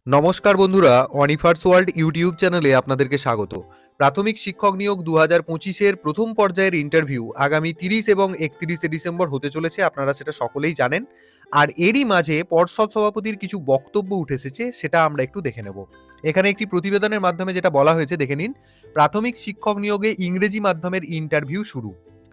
নমস্কার বন্ধুরা, অনিফার্স world YouTube চ্যানেলে আপনাদেরকে স্বাগত। প্রাথমিক শিক্ষক নিয়োগ 2025-এর প্রথম পর্যায়ের ইন্টারভিউ আগামী 30 এবং 31শে ডিসেম্বর হতে চলেছে, আপনারা সেটা সকলেই জানেন। আর এরই মাঝে পর্ষদ সভাপতির কিছু বক্তব্য উঠে এসেছে, সেটা আমরা একটু দেখে নেব। এখানে একটি প্রতিবেদনের মাধ্যমে যেটা বলা হয়েছে দেখে নিন। প্রাথমিক শিক্ষক নিয়োগে ইংরেজি মাধ্যমের ইন্টারভিউ শুরু,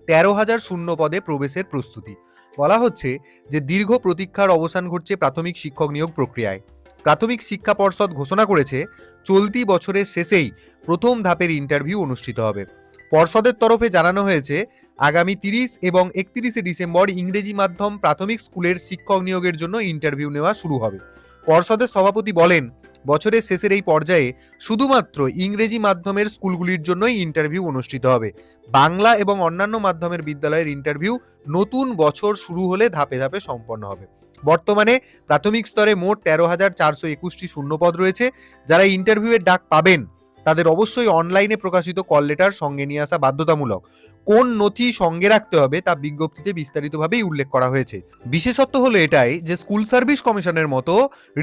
13,000 শূন্য পদে প্রবেশের প্রস্তুতি। বলা হচ্ছে যে দীর্ঘ প্রতীক্ষার অবসান ঘটছে প্রাথমিক শিক্ষক নিয়োগ প্রক্রিয়ায়। প্রাথমিক শিক্ষা পর্ষদ ঘোষণা করেছে চলতি বছরের শেষেই প্রথম ধাপের ইন্টারভিউ অনুষ্ঠিত হবে। পর্ষদের তরফে জানানো হয়েছে আগামী 30 এবং 31শে ডিসেম্বর ইংরেজি মাধ্যম প্রাথমিক স্কুলের শিক্ষক নিয়োগের জন্য ইন্টারভিউ নেওয়া শুরু হবে। পর্ষদের সভাপতি বলেন, বছরের শেষের এই পর্যায়ে শুধুমাত্র ইংরেজি মাধ্যমের স্কুলগুলির জন্যই ইন্টারভিউ অনুষ্ঠিত হবে। বাংলা এবং অন্যান্য মাধ্যমের বিদ্যালয়ের ইন্টারভিউ নতুন বছর শুরু হলে ধাপে ধাপে সম্পন্ন হবে। বর্তমানে প্রাথমিক স্তরে মোট 13,421টি শূন্যপদ রয়েছে। যারা ইন্টারভিউয়ের ডাক পাবেন তাদের অবশ্যই অনলাইনে প্রকাশিত কল লেটার সঙ্গে নিয়ে আসা বাধ্যতামূলক। কোন নথি সঙ্গে রাখতে হবে তা বিজ্ঞপ্তিতে বিস্তারিতভাবেই উল্লেখ করা হয়েছে। বিশেষত্ব হলো এটাই যে স্কুল সার্ভিস কমিশনের মতো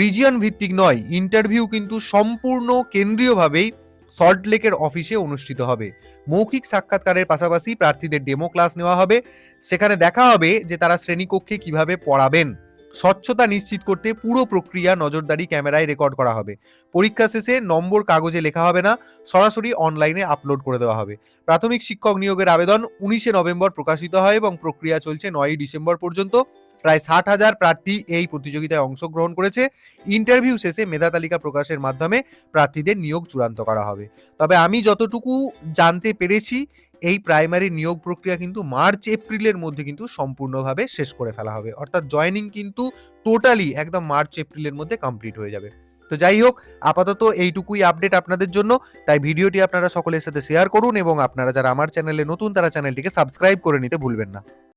রিজিয়ন ভিত্তিক নয়, ইন্টারভিউ কিন্তু সম্পূর্ণ কেন্দ্রীয়ভাবেই সল্টলেকের অফিসে অনুষ্ঠিত হবে। মৌখিক সাক্ষাৎকারের পাশাপাশি প্রার্থীদের ডেমো ক্লাস নেওয়া হবে। সেখানে দেখা হবে যে তারা শ্রেণীকক্ষে কিভাবে পড়াবেন। স্বচ্ছতা নিশ্চিত করতে পুরো প্রক্রিয়া নজরদারি ক্যামেরায় রেকর্ড করা হবে। পরীক্ষা শেষে নম্বর কাগজে লেখা হবে না, সরাসরি অনলাইনে আপলোড করে দেওয়া হবে। প্রাথমিক শিক্ষক নিয়োগের আবেদন 19শে নভেম্বর প্রকাশিত হয় এবং প্রক্রিয়া চলছে 9ই ডিসেম্বর পর্যন্ত। প্রায় 60,000 প্রার্থী এই প্রতিযোগিতায় অংশগ্রহণ করেছে। ইন্টারভিউ শেষে মেধা তালিকা প্রকাশের মাধ্যমে প্রার্থীদের নিয়োগ চূড়ান্ত করা হবে। তবে আমি যতটুকু জানতে পেরেছি, এই প্রাইমারি নিয়োগ প্রক্রিয়া কিন্তু মার্চ এপ্রিলের মধ্যে কিন্তু সম্পূর্ণভাবে শেষ করে ফেলা হবে, অর্থাৎ জয়েনিং কিন্তু টোটালি একদম মার্চ এপ্রিলের মধ্যে কমপ্লিট হয়ে যাবে। তো যাই হোক, আপাতত এইটুকুই আপডেট আপনাদের জন্য। তাই ভিডিওটি আপনারা সকলের সাথে শেয়ার করুন এবং আপনারা যারা আমার চ্যানেলে নতুন তারা চ্যানেলটিকে সাবস্ক্রাইব করে নিতে ভুলবেন না।